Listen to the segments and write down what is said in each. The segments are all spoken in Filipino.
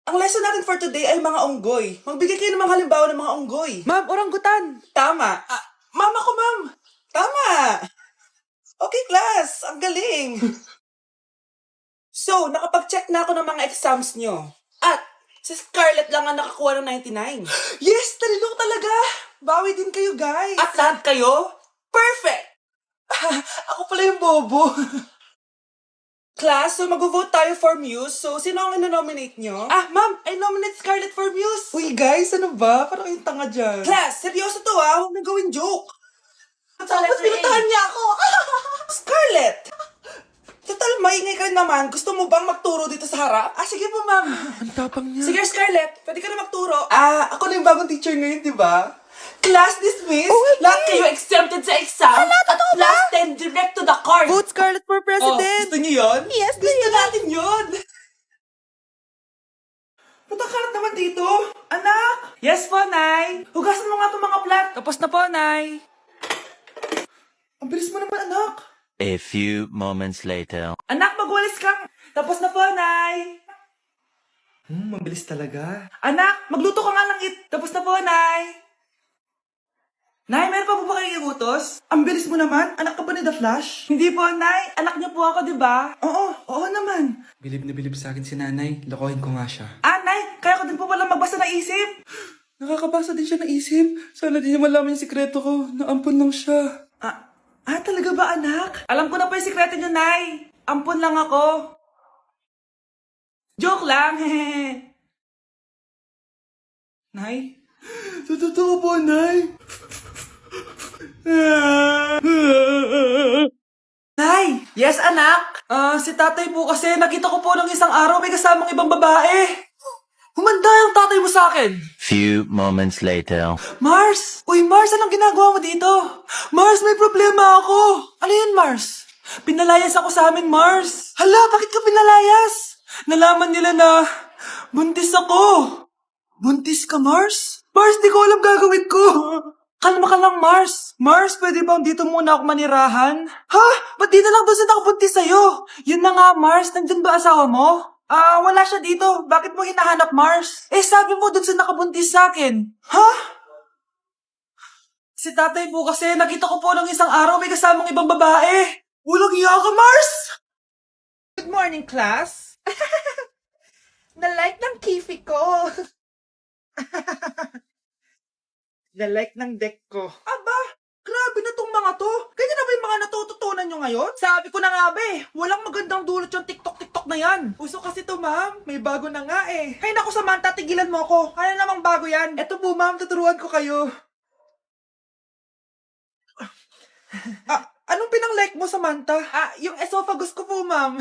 Ang lesson natin for today ay mga unggoy. Magbigay kayo ng mga halimbawa ng mga unggoy. Ma'am, oranggutan. Tama. Ma'am ako, ma'am. Tama. Okay, class. Ang galing. So, nakapag-check na ako ng mga exams nyo. At, si Scarlett lang ang nakakuha ng 99. Yes, talino talaga. Bawi din kayo, guys. At lahat kayo, perfect. Ako pala yung bobo. Class, so mag-vote tayo for Muse. So, sino ang ino-nominate nyo? Ma'am, I nominate Scarlett for Muse. Uy, guys, ano ba? Parang kayong tanga dyan. Class, seryoso to Huwag na gawin joke. Tapos pinuntahan niya ako. Scarlett! Total, maingay ka rin naman. Gusto mo bang magturo dito sa harap? Sige po, ma'am. Ang tapang niya. Sige, Scarlett. Pwede ka na magturo. Ako na yung bagong teacher ngayon, di ba? Class dismissed. Lahat kayo exempted sa exam. totoo ba? Last 10 direct to the court. Vote Scarlett for president. Gusto niyo yun? Yes, Gusto natin yun. Patakarat naman dito. Anak! Yes po, Nay. Hugasan mo nga itong mga plat. Tapos na po, Nay. Ang bilis mo naman, anak. A few moments later. Anak, magwalis kang. Tapos na po, Nay. Mabilis talaga. Anak, magluto ka nga ng Tapos na po, Nay. Nay, meron pa po ba kayong iutos? Ang bilis mo naman. Anak ka ba ni The Flash? Hindi po, Nay. Anak niyo po ako, di ba? Oo naman. Bilib na bilib sa akin si nanay. Lokohin ko nga siya. Nay, kaya ko din po pala magbasa ng isip. Nakakabasa din siya ng isip. Sana di niya malaman yung sikreto ko. Naampon lang siya. Talaga ba, anak? Alam ko na po yung sikreto niyo, Nay. Ampun lang ako. Joke lang. Nay? Totoo po, Nay. Nay! Yes, anak? Si tatay po kasi nakita ko po ng isang araw may kasamang ibang babae. Humanda yung tatay mo sa akin. Few moments later. Mars! Uy, Mars, anong ginagawa mo dito? Mars, may problema ako. Ano yun, Mars? Pinalayas ako sa amin, Mars. Hala, bakit ka pinalayas? Nalaman nila na buntis ako. Buntis ka, Mars? Mars, di ko alam gagawin ko. Kalma ka lang, Mars. Mars, pwede bang dito muna ako manirahan? Ha? Ba't di na lang doon sa nakabuntis sa'yo? Yun na nga, Mars. Nandun ba asawa mo? Wala siya dito. Bakit mo hinahanap, Mars? Sabi mo doon sa nakabuntis sa akin. Ha? Si tatay po kasi nakita ko po ng isang araw may kasamang ibang babae. Walang iya ka, Mars! Good morning, class. Na-like ng kifi ko. Na-like ng deck ko. Aba, grabe na tong mga to. Ganyan na ba yung mga natututunan nyo ngayon? Sabi ko na nga ba walang magandang dulot yung TikTok na yan. Uso kasi to, ma'am. May bago na nga Hay naku, Samantha, tigilan mo ako. Ano namang bago yan? Eto po, ma'am, tuturuan ko kayo. Anong pinang-like mo, Samantha? Yung esophagus ko po, ma'am.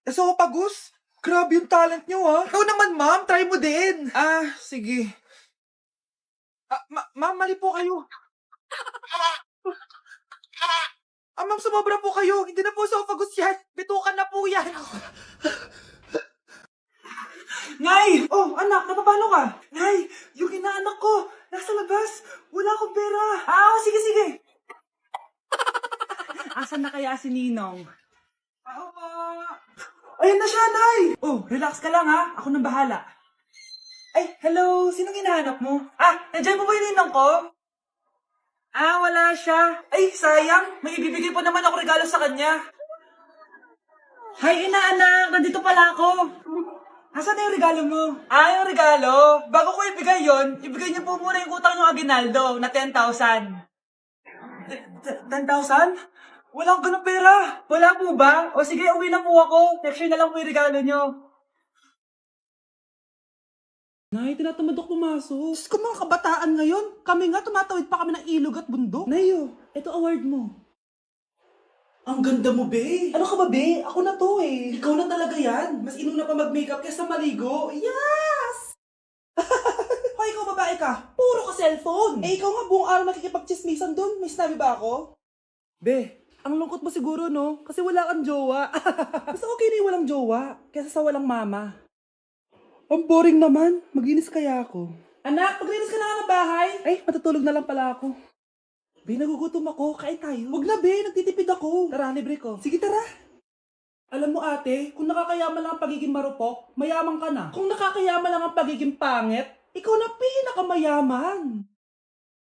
Esophagus? Grabe yung talent nyo, ha? Ikaw naman, ma'am. Try mo din. Sige. Ma'am, mali po kayo. Ma'am, sumobra po kayo. Hindi na po esophagus yan. Bitukan na po yan. Nay! Oh, anak, napapano ka? Nay, yung inaanak ko, nasa labas. Wala akong pera. Sige. Asan na kaya si Ninong? Ako po. Ayun na siya, Nay. Oh, relax ka lang, ha? Ako nang bahala. Ay, hello. Sinong hinahanap mo? Nandiyan po ba yung ninong ko? Wala siya. Ay, sayang. May ibibigay pa naman ako regalo sa kanya. Hi, inaanak. Nandito pala ako. Asan na yung regalo mo? Yung regalo? Bago ko ibigay yon, ibigay niyo po muna yung utang niyo Aguinaldo na 10,000. 10,000? Wala akong ganong pera. Wala po ba? O sige, uwi na po ako. Next year na lang po yung regalo niyo. Nay, tinatamad ako pumasok. Diyos ko, mga kabataan ngayon. Kami nga, tumatawid pa kami ng ilog at bundok. Nayo, ito award mo. Ang ganda mo, be. Ano ka ba, be? Ako na to, Ikaw na talaga yan. Mas inuna pa mag-makeup kaysa maligo. Yes! Hoy, ikaw babae ka. Puro ka cellphone. Ikaw nga buong araw nakikipag-chismisan doon. May sinabi ba ako? Be, ang lungkot mo siguro, no? Kasi wala kang jowa. Mas okay na yung walang jowa kaysa sa walang mama. Ang boring naman. Maginis kaya ako. Anak, paglinis ka na nga ng bahay. Ay, matutulog na lang pala ako. Be, nagugutom ako. Kain tayo. Huwag na, be. Nagtitipid ako. Tara, libre ko. Sige, tara. Alam mo ate, kung nakakayaman lang ang pagiging marupok, mayaman ka na. Kung nakakayaman lang ang pagiging pangit, ikaw na pinakamayaman.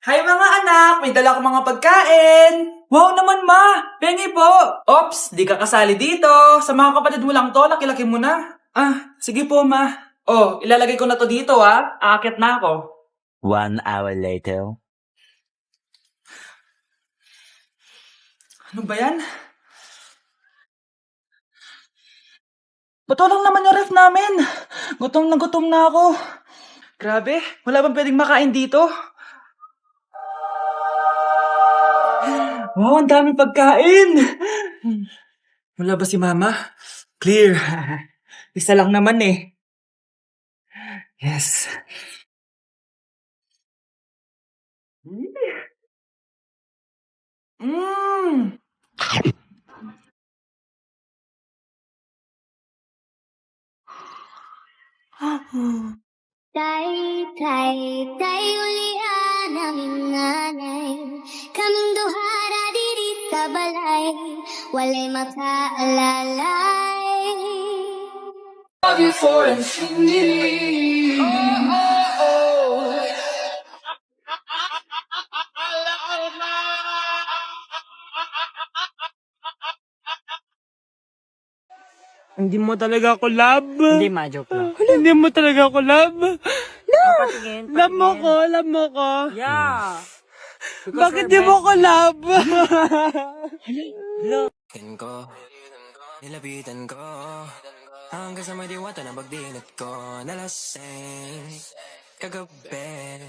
Hi mga anak! May dala ko mga pagkain! Wow naman ma! Pengi po! Ops! Di ka kasali dito! Sa mga kapatid mo lang to, laki-laki mo na. Ah, sige po ma. Oh, ilalagay ko na to dito ah. Aakit na ako. 1 hour later. Ano ba yan? Bato lang naman yung ref namin. Gutom na ako. Grabe, wala bang pwedeng makain dito? Wow, ang daming pagkain! Wala ba si Mama? Clear. Isa lang naman eh. Yes. Mmm! Tay ulian ang inganay Kaming duhara diri sa balay Walay makaalalay Hindi mo talaga ako love. Hindi, ma-joke lang. Hindi mo talaga ako love. Patingin, Love mo ko. Yeah. Bakit di mo ko love? ko, nilapitan ko hanggang sa may diwata na pagdinat ko nalasing kagabi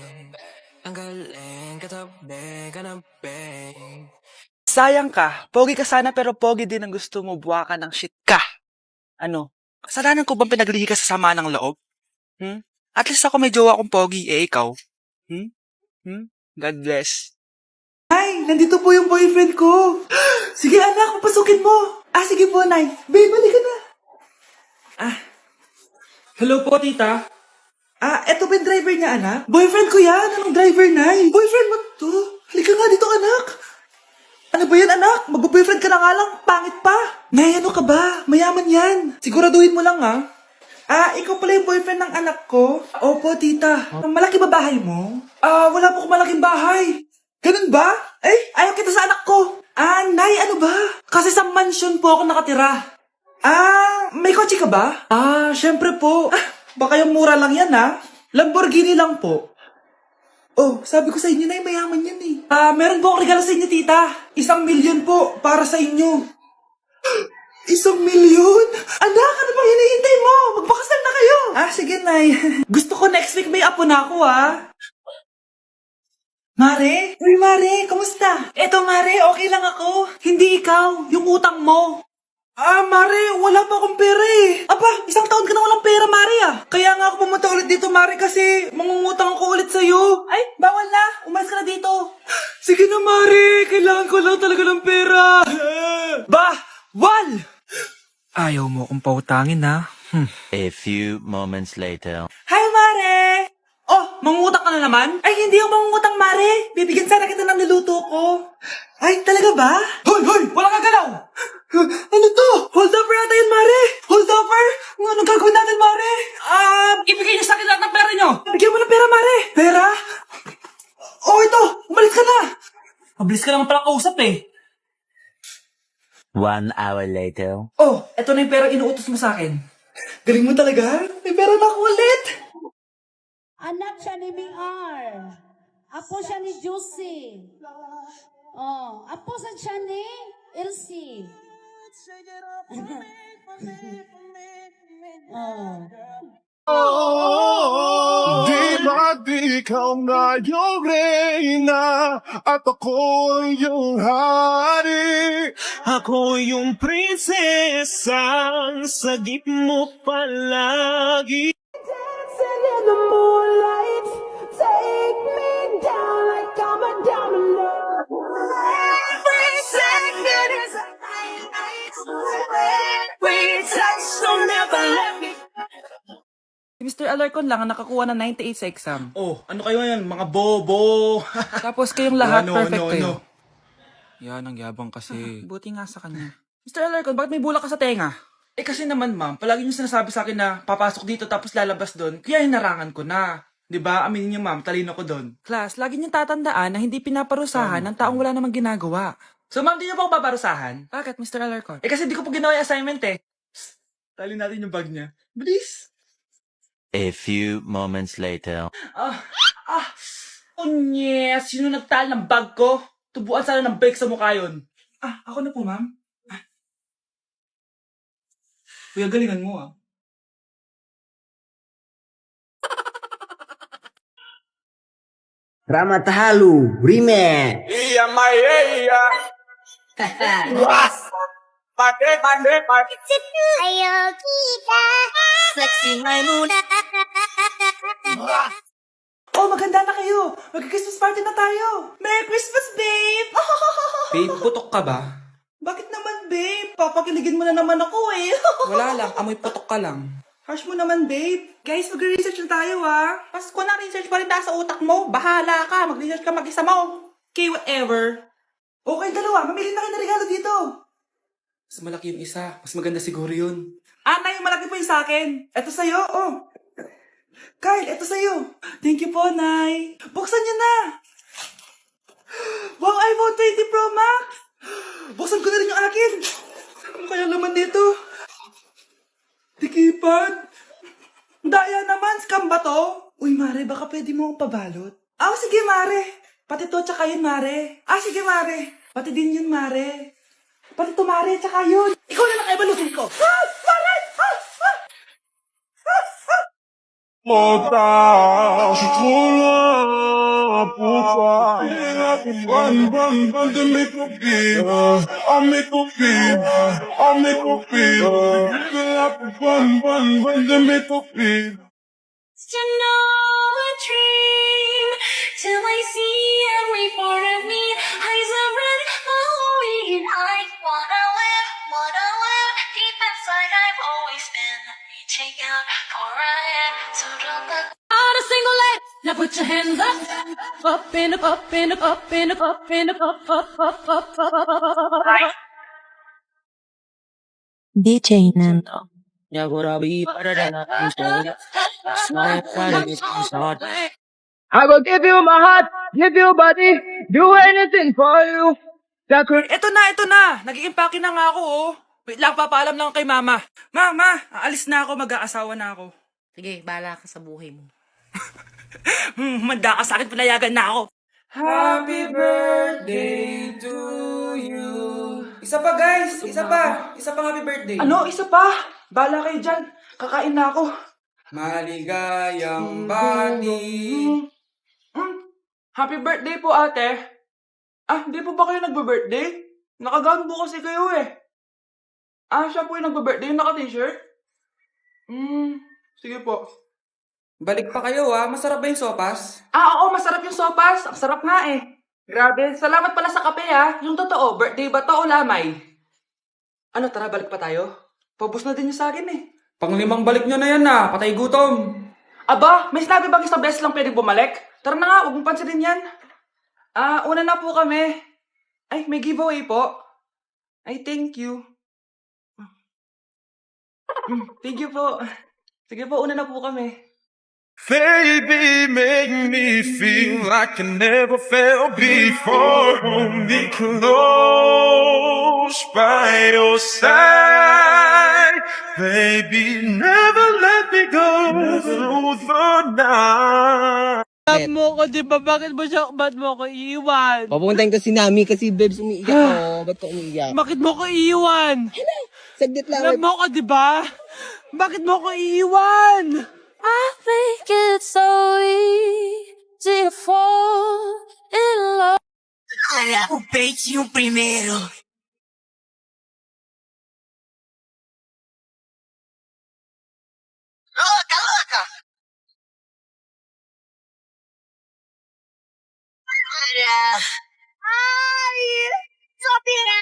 ang galing katabi kanabi. Sayang ka. Pogi ka sana pero pogi din ang gusto mo. Buwa ka ng shit ka. Ano? Kasalanan ko bang pinaglihi ka sa sama ng loob? At least ako may jowa akong pogi. Eh, ikaw? God bless. Nay, nandito po yung boyfriend ko. Sige anak, papasukin mo. Ah, sige po, Nay. Babe, balik ka na. Ah. Hello po, tita. Ah, eto ba yung driver niya, anak? Boyfriend ko yan. Anong driver, Nay? Boyfriend mo to? Halika nga dito, anak. Ano ba yan, anak? Mag-boyfriend ka na nga lang. Pangit pa. Nay, ano ka ba? Mayaman yan. Siguraduhin mo lang, ha? Ah, ikaw pala yung boyfriend ng anak ko? Opo, tita. Malaki ba bahay mo? Ah, wala po akong malaking bahay. Ganun ba? Eh, ayaw kita sa anak ko. Ah, Nay, ano ba? Kasi sa mansion po ako nakatira. Ah, may kotse ka ba? Ah, syempre po. Ah, baka yung mura lang yan, ha? Lamborghini lang po. Oh, sabi ko sa inyo na mayaman yan eh. Ah, meron po akong regalo sa inyo, tita. 1,000,000 po para sa inyo. 1,000,000? Anak, ano bang hinihintay mo? Magpakasal na kayo. Ah, sige, Nay. Gusto ko next week may apo na ako, ah. Mare? Uy, Mare, kamusta? Eto, Mare, okay lang ako. Hindi ikaw, yung utang mo. Ah, Mare, wala pa akong pera eh. Aba, 1 taon ka na walang pera, Mare ah. Kaya nga ako pumunta ulit dito, Mare, kasi mangungutang ako ulit sa'yo. Ay, bawal na. Umalis ka na dito. Sige na, Mare. Kailangan ko lang talaga ng pera. Wal! Ayaw mo akong pautangin, ha? A few moments later. Hi, Mare! Oh, mangungutang ka na naman? Ay, hindi ako mangungutang, Mare. Bibigyan sana kita ng niluto ko. Ay, talaga ba? Hoy! Walang kagalaw! Ano to? Hold over yata yun, Mare! Hold over? Anong gagawin natin, Mare? Ibigay niyo sa akin lahat ng pera niyo! Bigyan mo ng pera, Mare! Pera? Oh, ito! Umalis ka na! Mabilis ka naman palang kausap eh. 1 hour later. Oh, eto na yung pera inuutos mo sa akin. Galing mo talaga? May pera na ako ulit! Anak siya ni Ming-R. Apo siya ni Juicy. Oh, apo siya ni Elsie. Oh. Di ba't ikaw na yung reyna at ako yung hari? Ako yung prinsesang sagip mo palagi. Dancing in the moonlight, take me down like I'm a domino. Every second is a night. We touch, so never let me. Mr. Alarcon lang ang nakakuha ng 98 sa exam. Oh, ano kayo yan? Mga bobo! Tapos kayong lahat perfect kayo. Yan, ang yabang kasi. Buti nga sa kanya. Mr. Alarcon, bakit may bulak ka sa tenga? Eh kasi naman ma'am, palagi niyo sinasabi sa akin na papasok dito tapos lalabas doon, kaya hinarangan ko na. 'Di ba? Aminin niyo ma'am, talino ko doon. Class, lagi niyong tatandaan na hindi pinaparusahan ng taong wala namang ginagawa. So ma'am, di niyo po ako paparusahan? Bakit, Mr. Alarcon? Eh kasi di ko po ginawa yung assignment eh. Psst, tali natin yung bag niya. Bilis! A few moments later. Unyes! Sino nagtal ng bag ko? Tubuan sana ng bake sa mukha yun. Ako na po ma'am. Kuya, galingan mo ah. Ramatahalu, Remix. Iya, Maya. Pate. Ayo kita Flexingay muna Oh, maganda na kayo! Mag-Christmas party na tayo! Merry Christmas, babe! Babe, putok ka ba? Bakit naman, babe? Papakiligin mo na naman ako eh. Wala lang, amoy putok ka lang. Harsh mo naman, babe. Guys, mag-research na tayo ah. Pasko na, research pa rin sa utak mo. Bahala ka, mag-research ka mag-isa mo. Okay, whatever. Okay, dalawa, mamili na kayo ng regalo dito. Mas malaki yung isa. Mas maganda siguro yun. Nay, malaki po yung sa akin. Eto sa'yo, oh. Kyle, eto sa'yo. Thank you po, Nay. Buksan niyo na. Wow, iPhone 20 Pro Max. Buksan ko na rin yung akin. Ano kaya laman dito? Tikipad. Daya naman, scam ba to? Uy, Mare, baka pwede mo akong pabalot. Sige, Mare. Pati to, tsaka yun, Mare. Sige, Mare. Pati din yun, Mare. Pati to, Mare, tsaka yun. Ikaw na lang ibalutin ko. Mare! Mota, shikula, pupa. Run, to make a feel. I'll make a feel. You can have run, to make a feel. To know a dream till I see every part of me. Eyes are red, glowing, and I wanna live deep inside. I've always been reaching out for a hand, so don't look. On a single leg, now put your hands up, up and up, up and up, up and up, up and up, up. DJ Nando. I will give you my heart, give you body, do anything for you. Ito na. Nag-i-impake na nga ako, oh. Wait lang, papaalam lang kay Mama. Mama, aalis na ako, mag-aasawa na ako. Sige, bahala ka sa buhay mo. Manda ka sa akin, pinayagan na ako. Happy birthday to you. Isa pa, guys. Isa pa happy birthday. Ano? Isa pa? Bala kayo dyan. Kakain na ako. Maligayang bati. Happy birthday po, ate. Hindi po ba kayo nagbe-birthday? Nakagown po kasi kayo eh. Siya po yung nagbe-birthday, yung naka-t-shirt? Sige po. Balik pa kayo masarap ba yung sopas? Oo, masarap yung sopas. Ang sarap nga eh. Grabe, salamat pala sa kape Yung totoo, birthday ba to o lamay? Ano, tara, balik pa tayo? Paubos na din yung sa akin eh. Pang-limang balik nyo na yan patay gutom. Aba, may sinabi bang isang beses lang pwede bumalik? Tara na nga, huwag mong pansinin yan. Una na po kami. Ay, may giveaway po. Ay, thank you. Thank you po. Sige po, una na po kami. Baby, make me feel like I never felt before. Hold me close by your side. Baby, never let me go through the night. Love mo ko, di ba? Bakit mo ko iiwan? Papuntahin ko si Nami kasi babes umiiyak ko. Ba't ko umiiyak? Bakit mo ko iiwan? Saglit lang. Love mo ko, di ba? Bakit mo ko iiwan? I think it's so easy to fall in love. Ala, o peito yung primero. Loca! Ay, so tira